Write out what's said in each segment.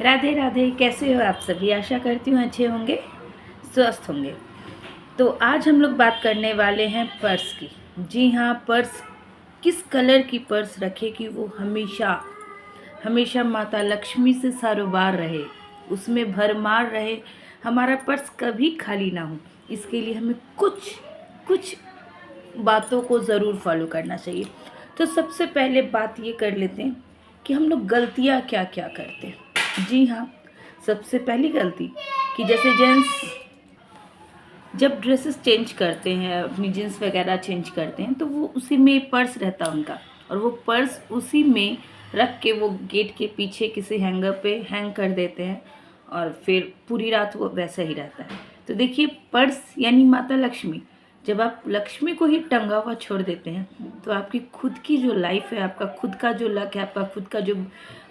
राधे राधे। कैसे हो आप सभी? आशा करती हूँ अच्छे होंगे, स्वस्थ होंगे। तो आज हम लोग बात करने वाले हैं पर्स की। जी हाँ, पर्स किस कलर की पर्स रखें कि वो हमेशा हमेशा माता लक्ष्मी से सारोबार रहे, उसमें भरमार रहे, हमारा पर्स कभी खाली ना हो। इसके लिए हमें कुछ कुछ बातों को ज़रूर फॉलो करना चाहिए। तो सबसे पहले बात ये कर लेते हैं कि हम लोग गलतियाँ क्या क्या करते हैं। जी हाँ, सबसे पहली गलती कि जैसे जेंट्स जब ड्रेसेस चेंज करते हैं, अपनी जीन्स वगैरह चेंज करते हैं, तो वो उसी में पर्स रहता है उनका, और वो पर्स उसी में रख के वो गेट के पीछे किसी हैंगर पे हैंग कर देते हैं, और फिर पूरी रात वो वैसा ही रहता है। तो देखिए, पर्स यानी माता लक्ष्मी, जब आप लक्ष्मी को ही टंगा हुआ छोड़ देते हैं, तो आपकी खुद की जो लाइफ है, आपका खुद का जो लक है, आपका खुद का जो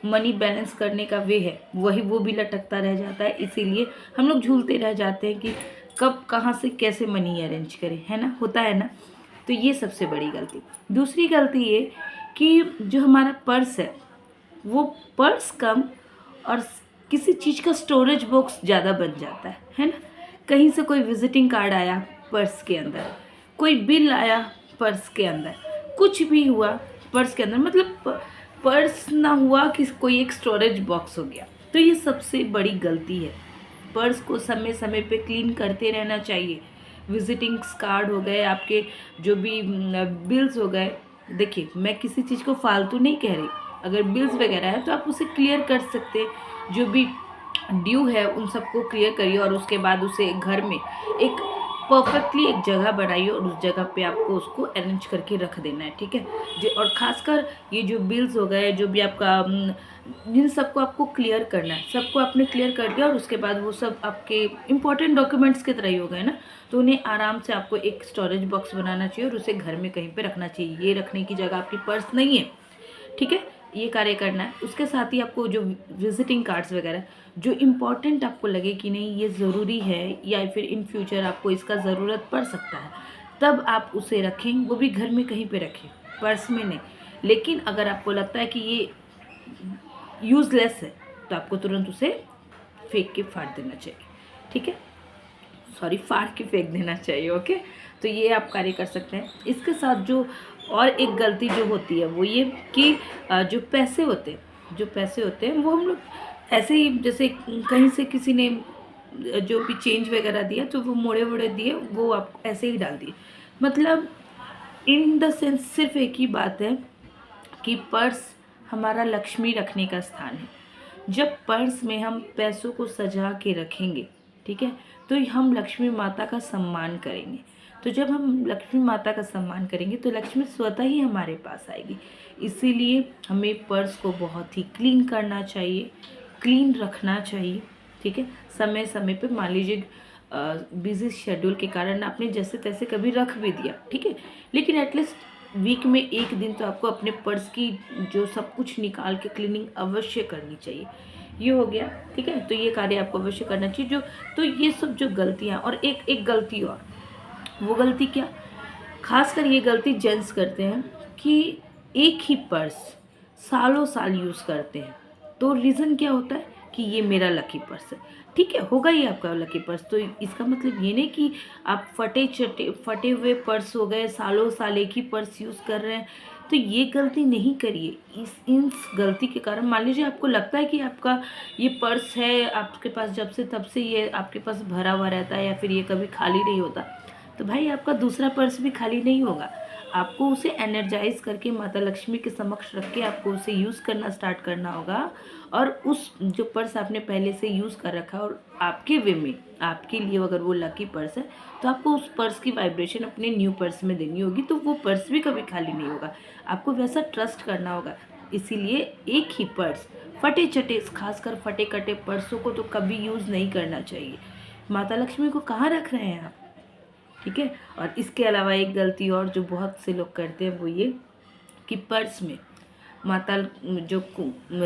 मनी बैलेंस करने का वे है, वही वो भी लटकता रह जाता है। इसीलिए हम लोग झूलते रह जाते हैं कि कब कहाँ से कैसे मनी अरेंज करें, है ना, होता है ना। तो ये सबसे बड़ी गलती। दूसरी गलती ये कि जो हमारा पर्स है, वो पर्स कम और किसी चीज़ का स्टोरेज बॉक्स ज़्यादा बन जाता है ना। कहीं से कोई विजिटिंग कार्ड आया पर्स के अंदर, कोई बिल आया पर्स के अंदर, कुछ भी हुआ पर्स के अंदर, मतलब पर्स ना हुआ कि कोई एक स्टोरेज बॉक्स हो गया। तो ये सबसे बड़ी गलती है। पर्स को समय समय पे क्लीन करते रहना चाहिए। विजिटिंग्स कार्ड हो गए, आपके जो भी बिल्स हो गए। देखिए, मैं किसी चीज़ को फालतू नहीं कह रही। अगर बिल्स वगैरह है तो आप उसे क्लियर कर सकते हैं। जो भी ड्यू है उन सबको क्लियर करिए, और उसके बाद उसे घर में एक परफेक्टली एक जगह बनाइए, और उस जगह पे आपको उसको अरेंज करके रख देना है, ठीक है जी। और ख़ासकर ये जो बिल्स हो गए, जो भी आपका जिन सबको आपको क्लियर करना है, सबको आपने क्लियर कर दिया, और उसके बाद वो सब आपके इंपॉर्टेंट डॉक्यूमेंट्स की तरह ही हो गए ना। तो उन्हें आराम से आपको एक स्टोरेज बॉक्स बनाना चाहिए, और उसे घर में कहीं पे रखना चाहिए। ये रखने की जगह आपकी पर्स नहीं है, ठीक है। ये कार्य करना है। उसके साथ ही आपको जो विजिटिंग कार्ड्स वगैरह जो इम्पोर्टेंट आपको लगे कि नहीं ये ज़रूरी है, या फिर इन फ्यूचर आपको इसका ज़रूरत पड़ सकता है, तब आप उसे रखें। वो भी घर में कहीं पे रखें, पर्स में नहीं। लेकिन अगर आपको लगता है कि ये यूज़लेस है, तो आपको तुरंत उसे फेंक के फाड़ देना चाहिए, ठीक है। सॉरी, फाड़ के फेंक देना चाहिए, ओके। तो ये आप कार्य कर सकते हैं। इसके साथ जो और एक गलती जो होती है वो ये कि जो पैसे होते हैं वो हम लोग ऐसे ही, जैसे कहीं से किसी ने जो भी चेंज वगैरह दिया, तो वो मोड़े वोड़े दिए, वो आप ऐसे ही डाल दिए। मतलब इन द सेंस सिर्फ एक ही बात है कि पर्स हमारा लक्ष्मी रखने का स्थान है। जब पर्स में हम पैसों को सजा के रखेंगे, ठीक है, तो हम लक्ष्मी माता का सम्मान करेंगे। तो जब हम लक्ष्मी माता का सम्मान करेंगे तो लक्ष्मी स्वतः ही हमारे पास आएगी। इसीलिए हमें पर्स को बहुत ही क्लीन करना चाहिए, क्लीन रखना चाहिए, ठीक है। समय समय पे मान लीजिए बिजी शेड्यूल के कारण आपने जैसे तैसे कभी रख भी दिया, ठीक है, लेकिन एटलीस्ट वीक में एक दिन तो आपको अपने पर्स की जो सब कुछ निकाल के क्लीनिंग अवश्य करनी चाहिए। ये हो गया, ठीक है। तो ये कार्य आपको अवश्य करना चाहिए। जो तो ये सब जो गलतियाँ, और एक एक गलती और, वो गलती क्या, खासकर ये गलती जेंट्स करते हैं कि एक ही पर्स सालों साल यूज़ करते हैं। तो रीज़न क्या होता है कि ये मेरा लकी पर्स है, ठीक है, होगा ये आपका लकी पर्स। तो इसका मतलब ये नहीं कि आप फटे हुए पर्स हो गए, सालों साल एक ही पर्स यूज़ कर रहे हैं। तो ये गलती नहीं करिए। इन गलती के कारण मान लीजिए आपको लगता है कि आपका ये पर्स है आपके पास जब से तब से ये आपके पास भरा हुआ रहता है, या फिर ये कभी खाली नहीं होता, तो भाई आपका दूसरा पर्स भी खाली नहीं होगा। आपको उसे एनर्जाइज करके माता लक्ष्मी के समक्ष रख के आपको उसे यूज़ करना स्टार्ट करना होगा। और उस जो पर्स आपने पहले से यूज़ कर रखा है, और आपके वे में आपके लिए अगर वो लकी पर्स है, तो आपको उस पर्स की वाइब्रेशन अपने न्यू पर्स में देनी होगी, तो वो पर्स भी कभी खाली नहीं होगा। आपको वैसा ट्रस्ट करना होगा। इसीलिए एक ही पर्स, फटे चटे, खासकर फटे कटे पर्सों को तो कभी यूज़ नहीं करना चाहिए। माता लक्ष्मी को कहाँ रख रहे हैं आप, ठीक है। और इसके अलावा एक गलती और जो बहुत से लोग करते हैं वो ये कि पर्स में माता जो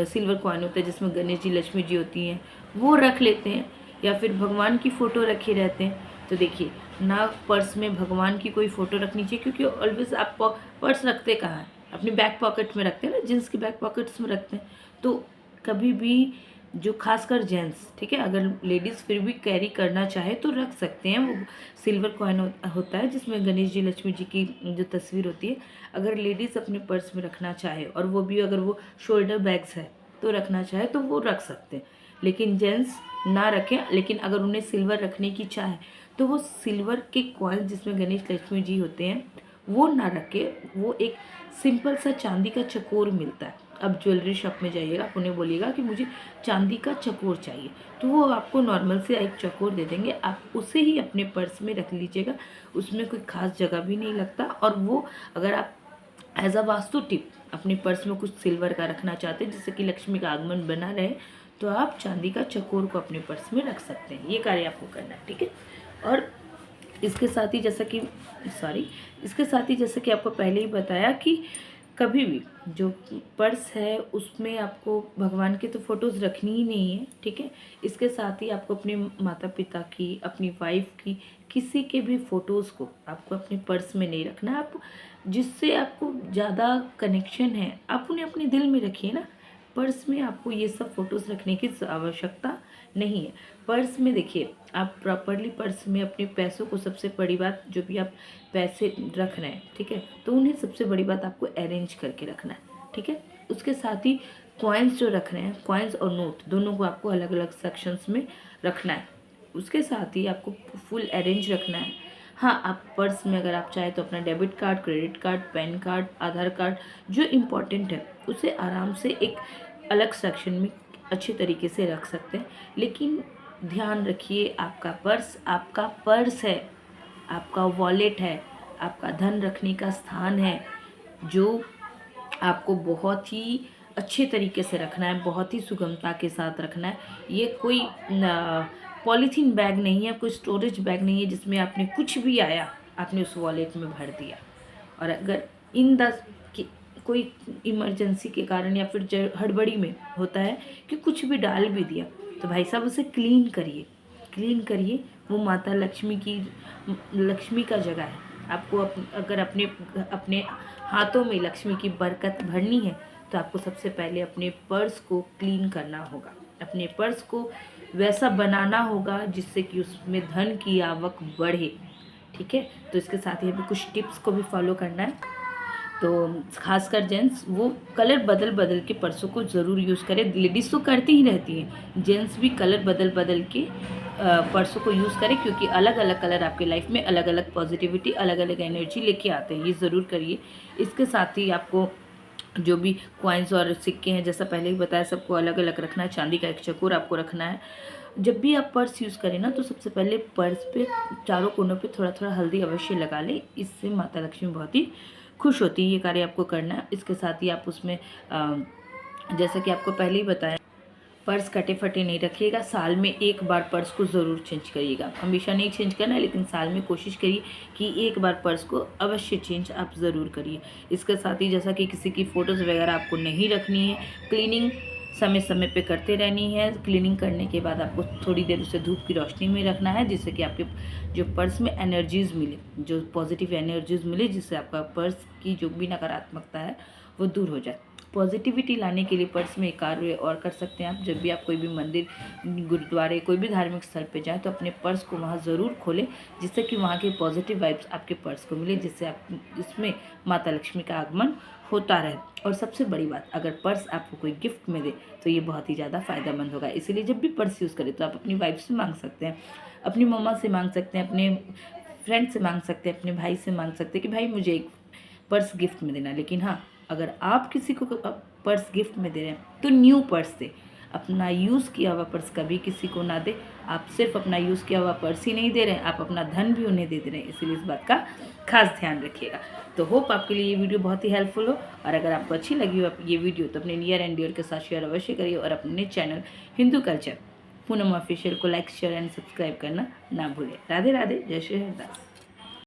सिल्वर कॉइन होता है जिसमें गणेश जी लक्ष्मी जी होती हैं वो रख लेते हैं, या फिर भगवान की फ़ोटो रखे रहते हैं। तो देखिए ना, पर्स में भगवान की कोई फ़ोटो रखनी चाहिए, क्योंकि ऑलवेज आप पर्स रखते कहाँ हैं, अपने बैक पॉकेट में रखते हैं ना, जींस के बैक पॉकेट्स में रखते हैं। तो कभी भी जो खासकर जेंट्स, ठीक है, अगर लेडीज़ फिर भी कैरी करना चाहे तो रख सकते हैं। वो सिल्वर कॉइन होता है जिसमें गणेश जी लक्ष्मी जी की जो तस्वीर होती है, अगर लेडीज़ अपने पर्स में रखना चाहे और वो भी अगर वो शोल्डर बैग्स है तो रखना चाहे तो वो रख सकते हैं, लेकिन जेंट्स ना रखें। लेकिन अगर उन्हें सिल्वर रखने की चाहे तो वो सिल्वर के कॉइन जिसमें गणेश लक्ष्मी जी होते हैं वो ना रखे, वो एक सिंपल सा चांदी का चकोर मिलता है। अब ज्वेलरी शॉप में जाइएगा, आप उन्हें बोलिएगा कि मुझे चांदी का चकोर चाहिए, तो वो आपको नॉर्मल से एक चकोर दे देंगे। आप उसे ही अपने पर्स में रख लीजिएगा, उसमें कोई खास जगह भी नहीं लगता। और वो अगर आप एज अ वास्तु टिप अपने पर्स में कुछ सिल्वर का रखना चाहते हैं जिससे कि लक्ष्मी का आगमन बना रहे, तो आप चांदी का चकोर को अपने पर्स में रख सकते हैं। ये कार्य आपको करना है, ठीक है। और इसके साथ ही जैसा कि इसके साथ ही जैसे कि आपको पहले ही बताया कि कभी भी जो पर्स है उसमें आपको भगवान की तो फ़ोटोज़ रखनी ही नहीं है, ठीक है। इसके साथ ही आपको अपने माता पिता की, अपनी वाइफ की, किसी के भी फ़ोटोज़ को आपको अपने पर्स में नहीं रखना। आप जिससे आपको ज़्यादा कनेक्शन है आप उन्हें अपने दिल में रखिए ना। पर्स में आपको ये सब फ़ोटोज़ रखने की आवश्यकता नहीं है। पर्स में देखिए, आप प्रॉपरली पर्स में अपने पैसों को, सबसे बड़ी बात, जो भी आप पैसे रख रहे हैं, ठीक है, तो उन्हें सबसे बड़ी बात आपको अरेंज करके रखना है, ठीक है। उसके साथ ही कॉइन्स जो रख रहे हैं, कॉइन्स और नोट दोनों को आपको अलग अलग सेक्शंस में रखना है। उसके साथ ही आपको फुल अरेंज रखना है। हाँ, आप पर्स में अगर आप चाहें तो अपना debit card, credit card, PAN card, Aadhaar card, जो इम्पोर्टेंट है उसे आराम से एक अलग सेक्शन में अच्छे तरीके से रख सकते हैं। लेकिन ध्यान रखिए, आपका पर्स है, आपका वॉलेट है, आपका धन रखने का स्थान है, जो आपको बहुत ही अच्छे तरीके से रखना है, बहुत ही सुगमता के साथ रखना है। ये कोई पॉलीथीन बैग नहीं है, कोई स्टोरेज बैग नहीं है जिसमें आपने कुछ भी आया आपने उस वॉलेट में भर दिया। और अगर इन द कोई इमरजेंसी के कारण या फिर हड़बड़ी में होता है कि कुछ भी डाल भी दिया, तो भाई साहब उसे क्लीन करिए। वो माता लक्ष्मी का जगह है। आपको अगर अपने हाथों में लक्ष्मी की बरकत भरनी है तो आपको सबसे पहले अपने पर्स को क्लीन करना होगा, अपने पर्स को वैसा बनाना होगा जिससे कि उसमें धन की आवक बढ़े, ठीक है। तो इसके साथ ही हमें कुछ टिप्स को भी फॉलो करना है। तो खासकर जेंट्स वो कलर बदल के पर्सों को ज़रूर यूज़ करें। लेडीज़ तो करती ही रहती हैं, जेंट्स भी कलर बदल के पर्सों को यूज़ करें, क्योंकि अलग अलग कलर आपके लाइफ में अलग अलग पॉजिटिविटी, अलग अलग एनर्जी लेके आते हैं। ये ज़रूर करिए। इसके साथ ही आपको जो भी कॉइन्स और सिक्के हैं, जैसा पहले ही बताया, सबको अलग अलग रखना है। चांदी का एक चकोर आपको रखना है। जब भी आप पर्स यूज़ करें ना, तो सबसे पहले पर्स पे चारों कोनों पे थोड़ा थोड़ा हल्दी अवश्य लगा लें। इससे माता लक्ष्मी बहुत ही खुश होती है। ये कार्य आपको करना है। इसके साथ ही आप उसमें जैसा कि आपको पहले ही बताया, पर्स कटे फटे नहीं रखिएगा। साल में एक बार पर्स को ज़रूर चेंज करिएगा। हमेशा नहीं चेंज करना है, लेकिन साल में कोशिश करिए कि एक बार पर्स को अवश्य चेंज आप ज़रूर करिए। इसके साथ ही जैसा कि किसी की फ़ोटोज़ वगैरह आपको नहीं रखनी है, क्लीनिंग समय समय पे करते रहनी है। क्लीनिंग करने के बाद आपको थोड़ी देर उसे धूप की रोशनी में रखना है, जिससे कि आपके जो पर्स में एनर्जीज़ मिले, जो पॉजिटिव एनर्जीज़ मिले, जिससे आपका पर्स की जो भी नकारात्मकता है वो दूर हो जाए। पॉजिटिविटी लाने के लिए पर्स में एक कार्य और कर सकते हैं आप। जब भी आप कोई भी मंदिर, गुरुद्वारे, कोई भी धार्मिक स्थल पे जाएं तो अपने पर्स को वहाँ ज़रूर खोलें, जिससे कि वहाँ के पॉजिटिव वाइब्स आपके पर्स को मिले, जिससे आप इसमें माता लक्ष्मी का आगमन होता रहे। और सबसे बड़ी बात, अगर पर्स आपको कोई गिफ्ट में दे तो ये बहुत ही ज़्यादा फ़ायदेमंद होगा। इसीलिए जब भी पर्स यूज़ करें तो आप अपनी वाइफ से मांग सकते हैं, अपनी मम्मा से मांग सकते हैं, अपने फ्रेंड से मांग सकते हैं, अपने भाई से मांग सकते हैं कि भाई मुझे एक पर्स गिफ्ट में देना। लेकिन हाँ, अगर आप किसी को पर्स गिफ्ट में दे रहे हैं तो न्यू पर्स दे। अपना यूज़ किया हुआ पर्स कभी किसी को ना दे। आप सिर्फ अपना यूज़ किया हुआ पर्स ही नहीं दे रहे हैं, आप अपना धन भी उन्हें दे रहे हैं। इसीलिए इस बात का खास ध्यान रखिएगा। तो होप आपके लिए ये वीडियो बहुत ही हेल्पफुल हो, और अगर आपको अच्छी लगी हो ये वीडियो तो अपने नियर एंड डियर के साथ शेयर अवश्य करिए, और अपने channel Hindu culture Poonam official को लाइक, शेयर एंड सब्सक्राइब करना ना भूलें। राधे राधे, जय श्री हरिदास।